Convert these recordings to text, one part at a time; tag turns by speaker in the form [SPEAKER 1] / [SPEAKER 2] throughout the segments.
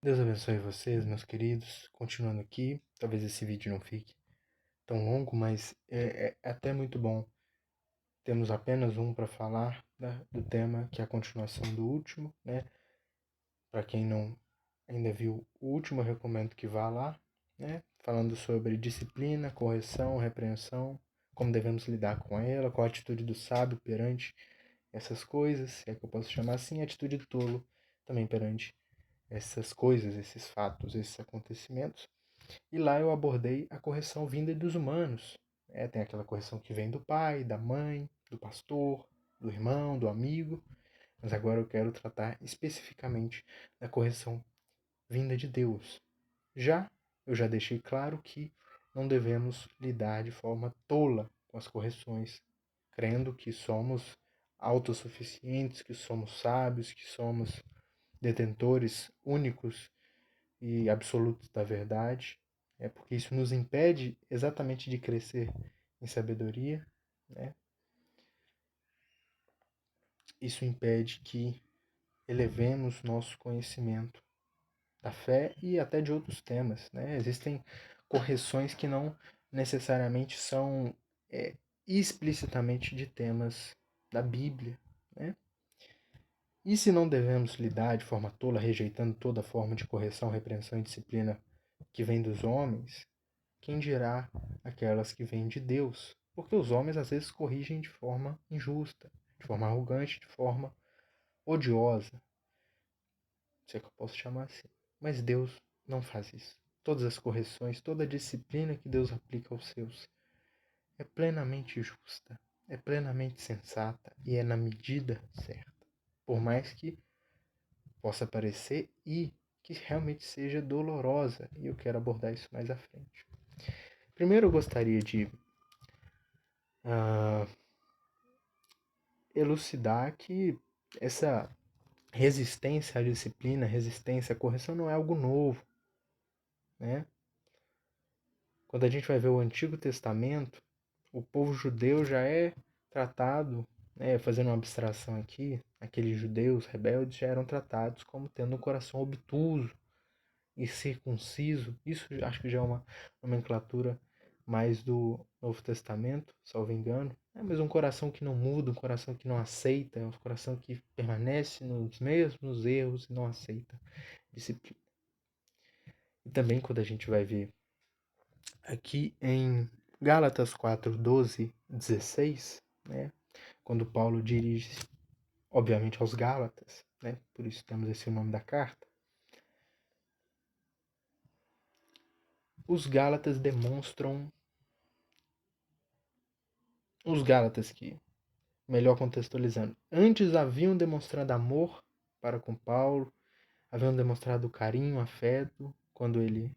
[SPEAKER 1] Deus abençoe vocês, meus queridos. Continuando aqui, talvez esse vídeo não fique tão longo, mas é até muito bom. Temos apenas um para falar, né, do tema, que é a continuação do último, né? Para quem não ainda viu o último, eu recomendo que vá lá, né? Falando sobre disciplina, correção, repreensão, como devemos lidar com ela, qual a atitude do sábio perante essas coisas, se é que eu posso chamar assim, e a atitude do tolo também perante essas coisas, esses fatos, esses acontecimentos. E lá eu abordei a correção vinda dos humanos. Tem aquela correção que vem do pai, da mãe, do pastor, do irmão, do amigo. Mas agora eu quero tratar especificamente da correção vinda de Deus. Eu já deixei claro que não devemos lidar de forma tola com as correções, crendo que somos autossuficientes, que somos sábios, que somos detentores únicos e absolutos da verdade, porque isso nos impede exatamente de crescer em sabedoria, né? Isso impede que elevemos nosso conhecimento da fé e até de outros temas, né? Existem correções que não necessariamente são é, explicitamente de temas da Bíblia, né? E se não devemos lidar de forma tola, rejeitando toda forma de correção, repreensão e disciplina que vem dos homens, quem dirá aquelas que vêm de Deus? Porque os homens às vezes corrigem de forma injusta, de forma arrogante, de forma odiosa, se é que eu posso chamar assim. Mas Deus não faz isso. Todas as correções, toda a disciplina que Deus aplica aos seus é plenamente justa, é plenamente sensata e é na medida certa. Por mais que possa parecer e que realmente seja dolorosa, e eu quero abordar isso mais à frente. Primeiro eu gostaria de uh, elucidar que essa resistência à disciplina, resistência à correção não é algo novo, né? Quando a gente vai ver o Antigo Testamento, o povo judeu já é tratado, né, fazendo uma abstração aqui, aqueles judeus rebeldes já eram tratados como tendo um coração obtuso e circunciso. Isso acho que já é uma nomenclatura mais do Novo Testamento, salvo engano. Mas um coração que não muda, um coração que não aceita, um coração que permanece nos mesmos erros e não aceita disciplina. E também quando a gente vai ver aqui em Gálatas 4, 12, 16, né, quando Paulo dirige, obviamente, aos Gálatas, né, por isso temos esse nome da carta, os Gálatas demonstram, os Gálatas que, melhor contextualizando, antes haviam demonstrado amor para com Paulo, haviam demonstrado carinho, afeto, quando ele,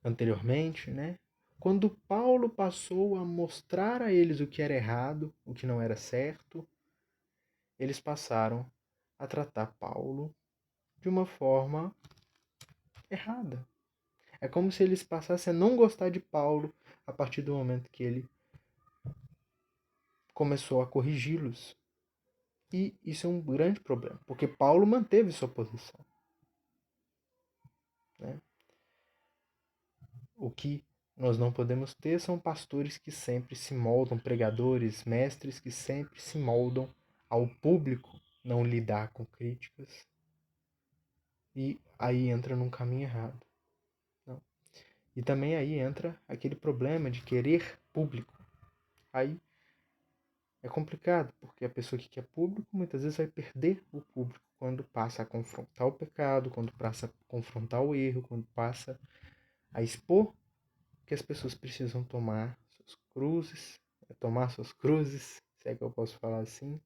[SPEAKER 1] anteriormente, né, quando Paulo passou a mostrar a eles o que era errado, o que não era certo, eles passaram a tratar Paulo de uma forma errada. É como se eles passassem a não gostar de Paulo a partir do momento que ele começou a corrigi-los. E isso é um grande problema, porque Paulo manteve sua posição, né? O que nós não podemos ter são pastores que sempre se moldam, pregadores, mestres que sempre se moldam ao público, não lidar com críticas. E aí entra num caminho errado. Não. E também aí entra aquele problema de querer público. Aí é complicado, porque a pessoa que quer público muitas vezes vai perder o público quando passa a confrontar o pecado, quando passa a confrontar o erro, quando passa a expor que as pessoas precisam tomar suas cruzes, se é que eu posso falar assim,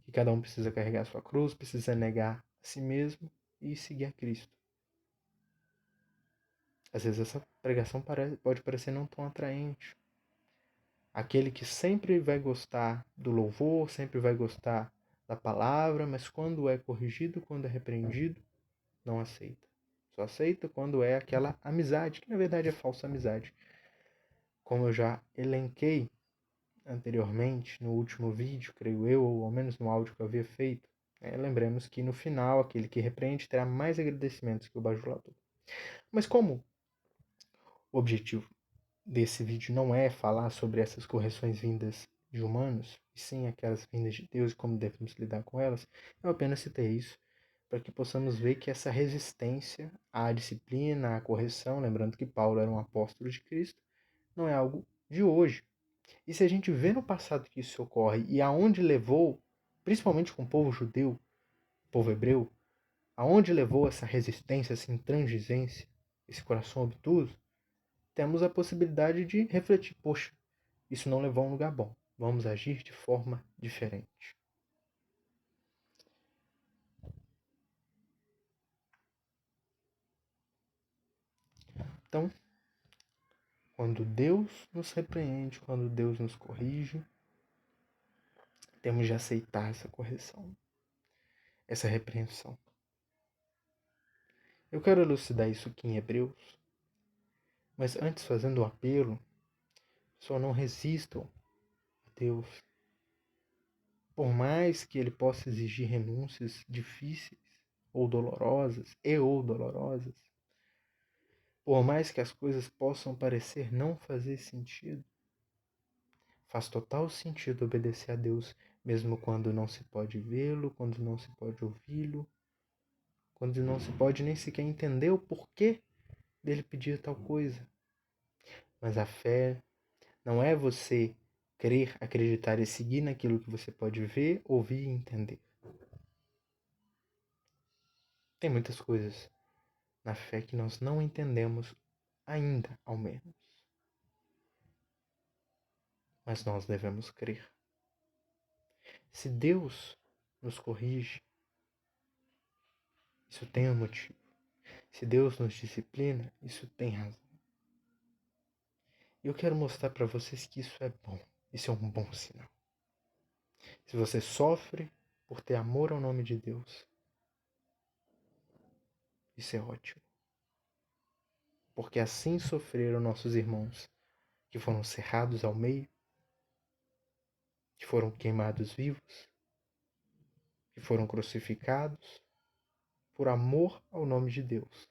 [SPEAKER 1] que cada um precisa carregar a sua cruz, precisa negar a si mesmo e seguir a Cristo. Às vezes essa pregação pode parecer não tão atraente. Aquele que sempre vai gostar do louvor, sempre vai gostar da palavra, mas quando é corrigido, quando é repreendido, não aceita. Só aceita quando é aquela amizade, que na verdade é falsa amizade. Como eu já elenquei anteriormente, no último vídeo, creio eu, ou ao menos no áudio que eu havia feito, Lembremos que no final, aquele que repreende terá mais agradecimentos que o bajulador. Mas como o objetivo desse vídeo não é falar sobre essas correções vindas de humanos, e sim aquelas vindas de Deus e como devemos lidar com elas, eu apenas citei isso para que possamos ver que essa resistência à disciplina, à correção, lembrando que Paulo era um apóstolo de Cristo, não é algo de hoje. E se a gente vê no passado que isso ocorre e aonde levou, principalmente com o povo judeu, povo hebreu, aonde levou essa resistência, essa intransigência, esse coração obtuso, temos a possibilidade de refletir, poxa, isso não levou a um lugar bom, vamos agir de forma diferente. Então, quando Deus nos repreende, quando Deus nos corrige, temos de aceitar essa correção, essa repreensão. Eu quero elucidar isso aqui em Hebreus, mas antes, fazendo o apelo, só não resistam a Deus. Por mais que Ele possa exigir renúncias difíceis ou dolorosas, por mais que as coisas possam parecer não fazer sentido, faz total sentido obedecer a Deus, mesmo quando não se pode vê-lo, quando não se pode ouvi-lo, quando não se pode nem sequer entender o porquê dele pedir tal coisa. Mas a fé não é você crer, acreditar e seguir naquilo que você pode ver, ouvir e entender. Tem muitas coisas na fé que nós não entendemos ainda, ao menos. Mas nós devemos crer. Se Deus nos corrige, isso tem um motivo. Se Deus nos disciplina, isso tem razão. E eu quero mostrar para vocês que isso é bom. Isso é um bom sinal. Se você sofre por ter amor ao nome de Deus, isso é ótimo. Porque assim sofreram nossos irmãos, que foram cerrados ao meio, que foram queimados vivos, que foram crucificados, por amor ao nome de Deus.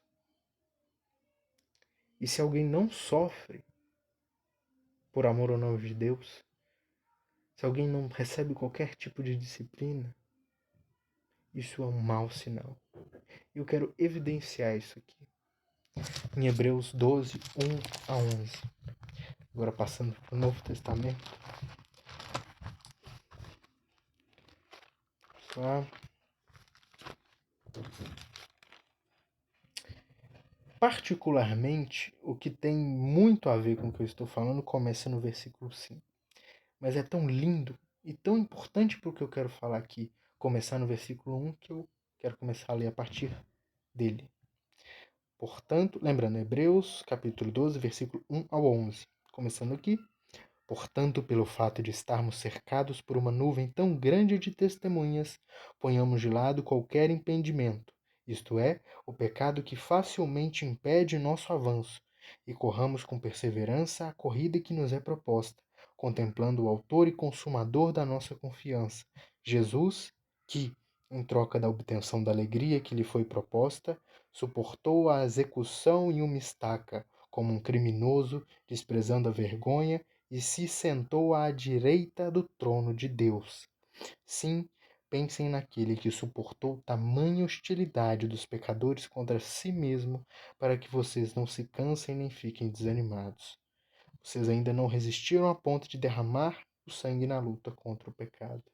[SPEAKER 1] E se alguém não sofre por amor ao nome de Deus, se alguém não recebe qualquer tipo de disciplina, isso é um mau sinal. E eu quero evidenciar isso aqui. Em Hebreus 12, 1 a 11. Agora passando para o Novo Testamento. Só. Particularmente, o que tem muito a ver com o que eu estou falando começa no versículo 5. Mas é tão lindo e tão importante para o que eu quero falar aqui, começar no versículo 1, que eu quero começar a ler a partir dele. Portanto, lembrando, Hebreus capítulo 12, versículo 1 ao 11. Começando aqui. Portanto, pelo fato de estarmos cercados por uma nuvem tão grande de testemunhas, ponhamos de lado qualquer impedimento, isto é, o pecado que facilmente impede nosso avanço, e corramos com perseverança a corrida que nos é proposta, contemplando o autor e consumador da nossa confiança, Jesus, que, em troca da obtenção da alegria que lhe foi proposta, suportou a execução em uma estaca, como um criminoso, desprezando a vergonha, e se sentou à direita do trono de Deus. Sim, pensem naquele que suportou tamanha hostilidade dos pecadores contra si mesmo, para que vocês não se cansem nem fiquem desanimados. Vocês ainda não resistiram a ponto de derramar o sangue na luta contra o pecado.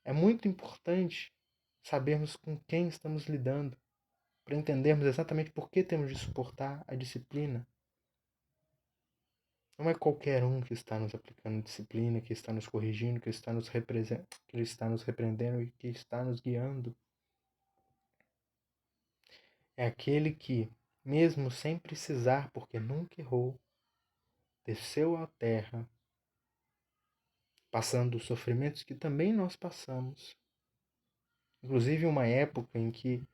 [SPEAKER 1] É muito importante sabermos com quem estamos lidando, para entendermos exatamente por que temos de suportar a disciplina. Não é qualquer um que está nos aplicando disciplina, que está nos corrigindo, que está nos repreendendo e que está nos guiando. É aquele que, mesmo sem precisar, porque nunca errou, desceu à terra, passando os sofrimentos que também nós passamos. Inclusive uma época em que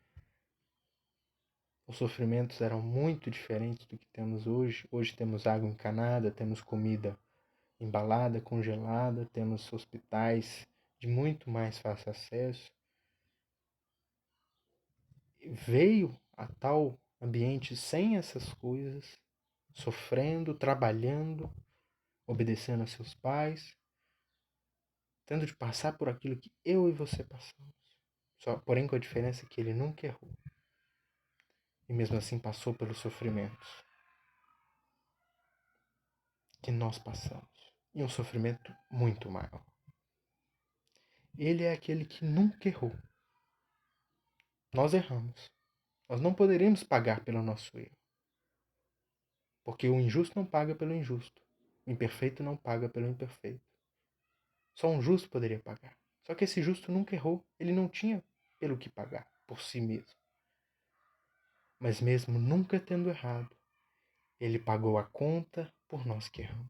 [SPEAKER 1] os sofrimentos eram muito diferentes do que temos hoje. Hoje temos água encanada, temos comida embalada, congelada, temos hospitais de muito mais fácil acesso, veio a tal ambiente sem essas coisas, sofrendo, trabalhando, obedecendo a seus pais, tendo de passar por aquilo que eu e você passamos. Só, porém, com a diferença que ele nunca errou. E mesmo assim passou pelos sofrimentos que nós passamos. E um sofrimento muito maior. Ele é aquele que nunca errou. Nós erramos. Nós não poderemos pagar pelo nosso erro. Porque o injusto não paga pelo injusto. O imperfeito não paga pelo imperfeito. Só um justo poderia pagar. Só que esse justo nunca errou. Ele não tinha pelo que pagar por si mesmo. Mas mesmo nunca tendo errado, ele pagou a conta por nós que erramos.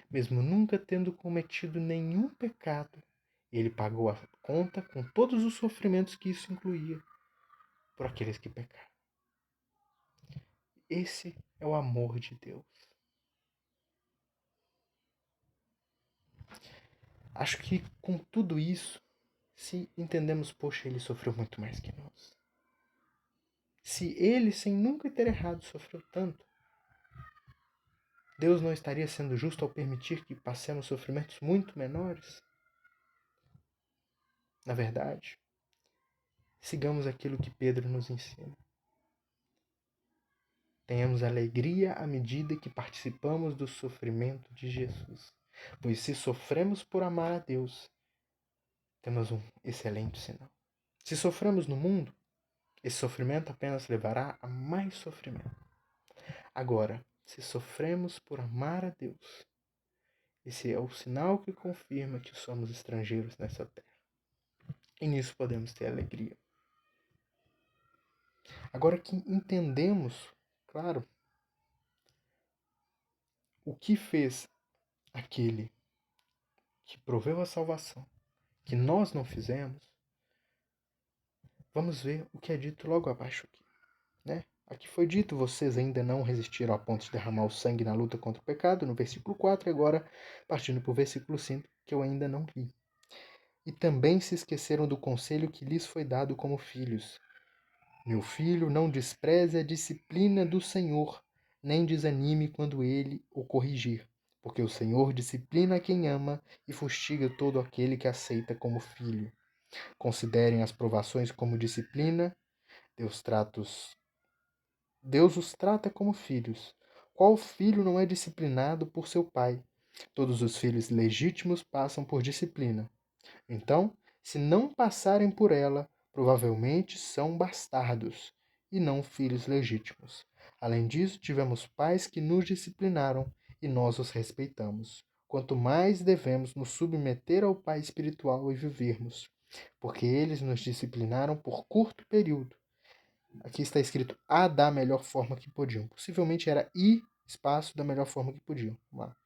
[SPEAKER 1] Mesmo nunca tendo cometido nenhum pecado, ele pagou a conta com todos os sofrimentos que isso incluía por aqueles que pecaram. Esse é o amor de Deus. Acho que com tudo isso, se entendemos, poxa, ele sofreu muito mais que nós. Se ele, sem nunca ter errado, sofreu tanto, Deus não estaria sendo justo ao permitir que passemos sofrimentos muito menores? Na verdade, sigamos aquilo que Pedro nos ensina. Tenhamos alegria à medida que participamos do sofrimento de Jesus. Pois se sofremos por amar a Deus, temos um excelente sinal. Se sofremos no mundo, esse sofrimento apenas levará a mais sofrimento. Agora, se sofremos por amar a Deus, esse é o sinal que confirma que somos estrangeiros nessa terra. E nisso podemos ter alegria. Agora que entendemos, claro, o que fez aquele que proveu a salvação, que nós não fizemos, vamos ver o que é dito logo abaixo aqui, né? Aqui foi dito, vocês ainda não resistiram a ponto de derramar o sangue na luta contra o pecado, no versículo 4, e agora partindo para o versículo 5, que eu ainda não li. E também se esqueceram do conselho que lhes foi dado como filhos. Meu filho, não despreze a disciplina do Senhor, nem desanime quando ele o corrigir, porque o Senhor disciplina quem ama e fustiga todo aquele que aceita como filho. Considerem as provações como disciplina, Deus os trata como filhos. Qual filho não é disciplinado por seu pai? Todos os filhos legítimos passam por disciplina. Então, se não passarem por ela, provavelmente são bastardos e não filhos legítimos. Além disso, tivemos pais que nos disciplinaram e nós os respeitamos. Quanto mais devemos nos submeter ao Pai espiritual e vivermos, porque eles nos disciplinaram por curto período. Aqui está escrito a da melhor forma que podiam. Possivelmente era I, espaço, da melhor forma que podiam. Vamos lá.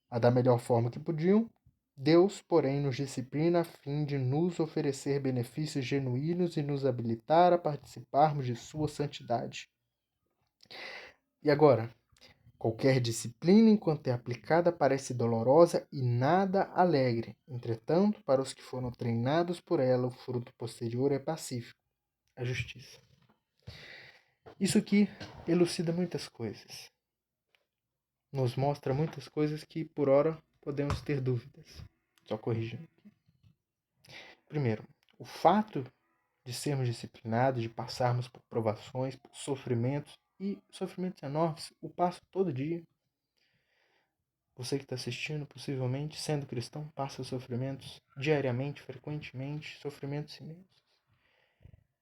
[SPEAKER 1] A da melhor forma que podiam. Deus, porém, nos disciplina a fim de nos oferecer benefícios genuínos e nos habilitar a participarmos de sua santidade. E agora? Qualquer disciplina, enquanto é aplicada, parece dolorosa e nada alegre. Entretanto, para os que foram treinados por ela, o fruto posterior é pacífico, a justiça. Isso aqui elucida muitas coisas. Nos mostra muitas coisas que, por hora, podemos ter dúvidas. Só corrigindo aqui. Primeiro, o fato de sermos disciplinados, de passarmos por provações, por sofrimentos, e sofrimentos enormes, o passo todo dia. Você que está assistindo, possivelmente, sendo cristão, passa sofrimentos diariamente, frequentemente, sofrimentos imensos.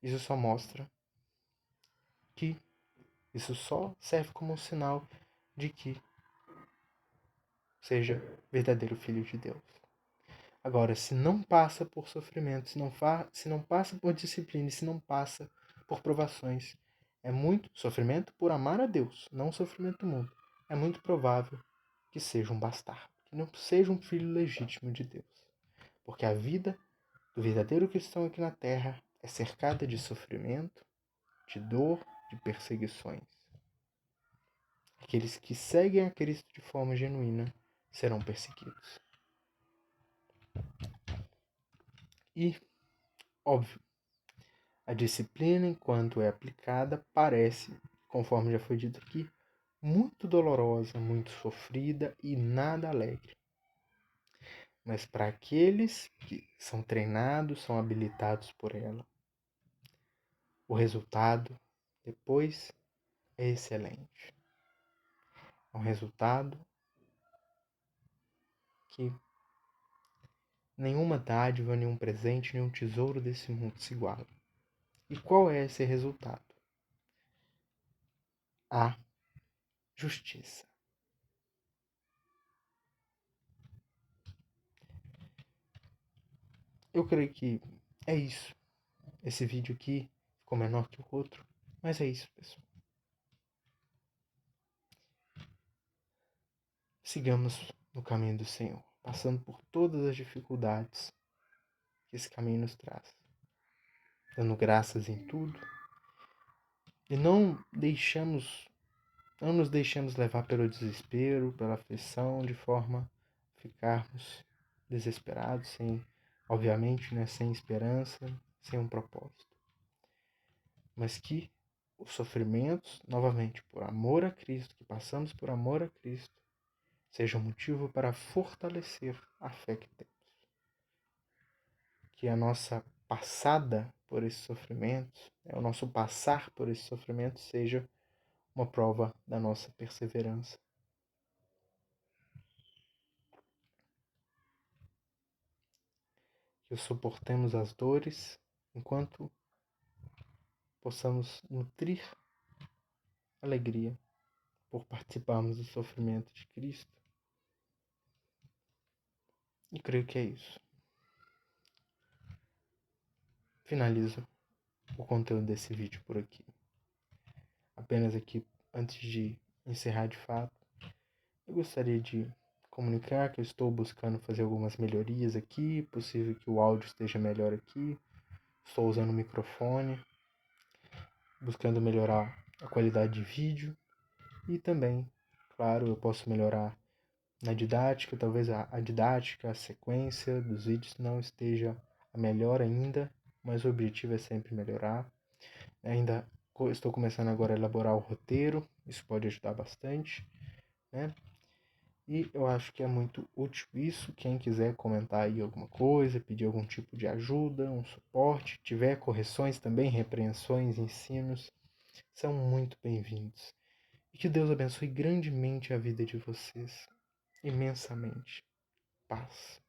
[SPEAKER 1] Isso só mostra que isso só serve como um sinal de que seja verdadeiro filho de Deus. Agora, se não passa por sofrimento, se não passa por disciplina, se não passa por provações, é muito sofrimento por amar a Deus, não sofrimento do mundo. É muito provável que seja um bastardo, que não seja um filho legítimo de Deus. Porque a vida do verdadeiro cristão aqui na terra é cercada de sofrimento, de dor, de perseguições. Aqueles que seguem a Cristo de forma genuína serão perseguidos. E, óbvio, a disciplina, enquanto é aplicada, parece, conforme já foi dito aqui, muito dolorosa, muito sofrida e nada alegre. Mas para aqueles que são treinados, são habilitados por ela, o resultado depois é excelente. É um resultado que nenhuma dádiva, nenhum presente, nenhum tesouro desse mundo se iguala. E qual é esse resultado? A justiça. Eu creio que é isso. Esse vídeo aqui ficou menor que o outro, mas é isso, pessoal. Sigamos no caminho do Senhor, passando por todas as dificuldades que esse caminho nos traz, dando graças em tudo e não nos deixemos levar pelo desespero, pela aflição, de forma a ficarmos desesperados, obviamente, né, sem esperança, sem um propósito. Mas que os sofrimentos, novamente, por amor a Cristo, que passamos por amor a Cristo, seja um motivo para fortalecer a fé que temos. Que a nossa passada por esses sofrimentos, o nosso passar por esses sofrimentos seja uma prova da nossa perseverança. Que suportemos as dores enquanto possamos nutrir alegria por participarmos do sofrimento de Cristo. E creio que é isso. Finalizo o conteúdo desse vídeo por aqui. Apenas aqui, antes de encerrar de fato, eu gostaria de comunicar que eu estou buscando fazer algumas melhorias aqui, possível que o áudio esteja melhor aqui. Estou usando o microfone, buscando melhorar a qualidade de vídeo e também, claro, eu posso melhorar na didática, talvez a didática, a sequência dos vídeos não esteja a melhor ainda, mas o objetivo é sempre melhorar. Ainda estou começando agora a elaborar o roteiro, isso pode ajudar bastante, né? E eu acho que é muito útil isso. Quem quiser comentar aí alguma coisa, pedir algum tipo de ajuda, um suporte, tiver correções também, repreensões, ensinos, são muito bem-vindos. E que Deus abençoe grandemente a vida de vocês, imensamente. Paz.